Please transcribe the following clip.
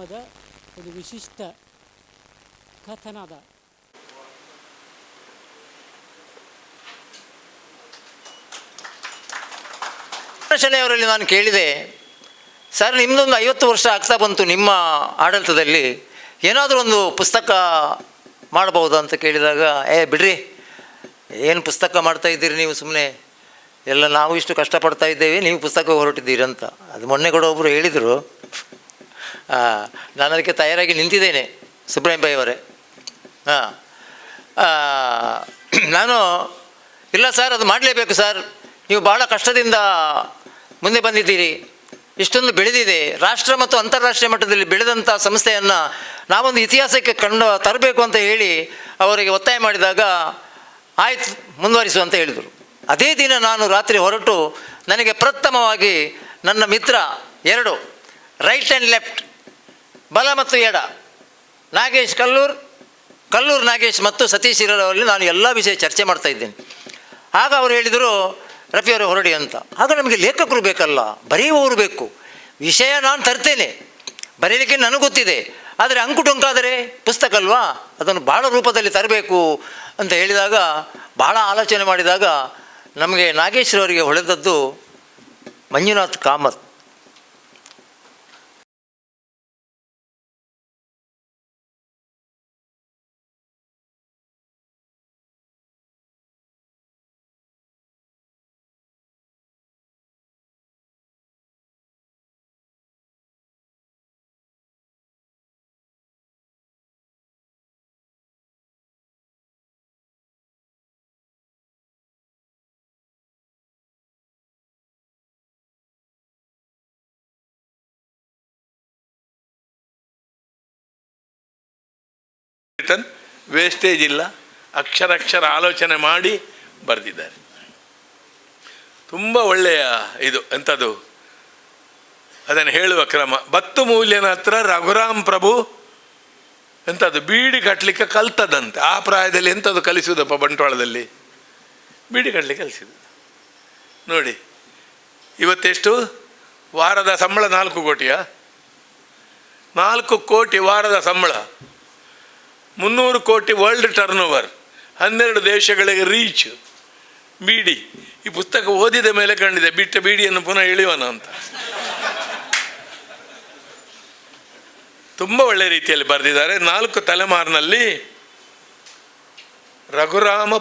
ಒಂದು ವಿಶಿಷ್ಟ ಕಥನದ ಶನಿಯವರಲ್ಲಿ ನಾನು ಕೇಳಿದೆ, ಸರ್ ನಿಮ್ಮದೊಂದು 50 ವರ್ಷ ಆಗ್ತಾ ಬಂತು ನಿಮ್ಮ ಆಡಳಿತದಲ್ಲಿ, ಏನಾದರೂ ಒಂದು ಪುಸ್ತಕ ಮಾಡ್ಬೋದು ಅಂತ ಕೇಳಿದಾಗ, ಬಿಡ್ರಿ ಏನು ಪುಸ್ತಕ ಮಾಡ್ತಾ ಇದ್ದೀರಿ ನೀವು, ಸುಮ್ಮನೆ ಎಲ್ಲ ನಾವು ಇಷ್ಟು ಕಷ್ಟಪಡ್ತಾ ಇದ್ದೇವೆ, ನೀವು ಪುಸ್ತಕ ಹೊರಟಿದ್ದೀರಿ ಅಂತ. ಅದು ಮೊನ್ನೆ ಕೂಡ ಒಬ್ಬರು ಹೇಳಿದರು. ನಾನು ಅದಕ್ಕೆ ತಯಾರಾಗಿ ನಿಂತಿದ್ದೇನೆ, ಸುಬ್ರಹ್ಮಣ್ಯ ಪೈ ಅವರೇ. ನಾನು ಇಲ್ಲ ಸರ್, ಅದು ಮಾಡಲೇಬೇಕು ಸರ್, ನೀವು ಭಾಳ ಕಷ್ಟದಿಂದ ಮುಂದೆ ಬಂದಿದ್ದೀರಿ, ಇಷ್ಟೊಂದು ಬೆಳೆದಿದೆ, ರಾಷ್ಟ್ರ ಮತ್ತು ಅಂತಾರಾಷ್ಟ್ರೀಯ ಮಟ್ಟದಲ್ಲಿ ಬೆಳೆದಂಥ ಸಂಸ್ಥೆಯನ್ನು ನಾವೊಂದು ಇತಿಹಾಸಕ್ಕೆ ತರಬೇಕು ಅಂತ ಹೇಳಿ ಅವರಿಗೆ ಒತ್ತಾಯ ಮಾಡಿದಾಗ, ಆಯ್ತು ಮುಂದುವರಿಸು ಅಂತ ಹೇಳಿದರು. ಅದೇ ದಿನ ನಾನು ರಾತ್ರಿ ಹೊರಟು, ನನಗೆ ಪ್ರಥಮವಾಗಿ ನನ್ನ ಮಿತ್ರ 2 ರೈಟ್ ಆ್ಯಂಡ್ ಲೆಫ್ಟ್, ಬಲ ಮತ್ತು ಎಡ, ನಾಗೇಶ್ ಕಲ್ಲೂರು ನಾಗೇಶ್ ಮತ್ತು ಸತೀಶ್ ಇರಲವರಲ್ಲಿ ನಾನು ಎಲ್ಲ ವಿಷಯ ಚರ್ಚೆ ಮಾಡ್ತಾ ಇದ್ದೇನೆ. ಆಗ ಅವರು ಹೇಳಿದರು, ರಫಿಯವರು ಹೊರಡಿ ಅಂತ. ಆಗ ನಮಗೆ ಲೇಖಕರು ಬೇಕಲ್ಲ, ಬರೆಯುವವರು ಬೇಕು. ವಿಷಯ ನಾನು ತರ್ತೇನೆ, ಬರೆಯಲಿಕ್ಕೆ ನನಗೆ ಗೊತ್ತಿದೆ, ಆದರೆ ಅಂಕುಟೊಂಕಾದರೆ ಪುಸ್ತಕ ಅಲ್ವಾ, ಅದನ್ನು ಭಾಳ ರೂಪದಲ್ಲಿ ತರಬೇಕು ಅಂತ ಹೇಳಿದಾಗ, ಭಾಳ ಆಲೋಚನೆ ಮಾಡಿದಾಗ ನಮಗೆ ನಾಗೇಶ್ವರವರಿಗೆ ಹೊಳೆದದ್ದು ಮಂಜುನಾಥ್ ಕಾಮತ್. ವೇಸ್ಟೇಜ್ ಇಲ್ಲ, ಅಕ್ಷರ ಆಲೋಚನೆ ಮಾಡಿ ಬರೆದಿದ್ದಾರೆ. ತುಂಬ ಒಳ್ಳೆಯ ಇದು ಎಂಥದ್ದು ಅದನ್ನು ಹೇಳುವ ಕ್ರಮ. ಬತ್ತು ಮೂಲ್ಯನ ಹತ್ರ ರಘುರಾಮ್ ಪ್ರಭು ಎಂಥದ್ದು ಬೀಡಿ ಕಟ್ಟಲಿಕ್ಕೆ ಕಲ್ತದಂತೆ. ಆ ಪ್ರಾಯದಲ್ಲಿ ಎಂಥದ್ದು ಕಲಿಸುವುದಪ್ಪ, ಬಂಟ್ವಾಳದಲ್ಲಿ ಬೀಡಿ ಕಟ್ಟಲಿಕ್ಕೆ ಕಲಿಸಿದ್ದು ನೋಡಿ. ಇವತ್ತೆಷ್ಟು ವಾರದ ಸಂಬಳ? 4 ಕೋಟಿಯಾ? 4 ಕೋಟಿ ವಾರದ ಸಂಬಳ, 300 ಕೋಟಿ ವರ್ಲ್ಡ್ ಟರ್ನ್ ಓವರ್, 12 ದೇಶಗಳಿಗೆ ರೀಚ್. ಬೀಡಿ ಈ ಪುಸ್ತಕ ಓದಿದ ಮೇಲೆ ಕಂಡಿದೆ, ಬಿಟ್ಟ ಬೀಡಿಯನ್ನು ಪುನಃ ಎಳೆಯೋಣ ಅಂತ. ತುಂಬ ಒಳ್ಳೆ ರೀತಿಯಲ್ಲಿ ಬರೆದಿದ್ದಾರೆ. 4 ತಲೆಮಾರಿನಲ್ಲಿ ರಘುರಾಮ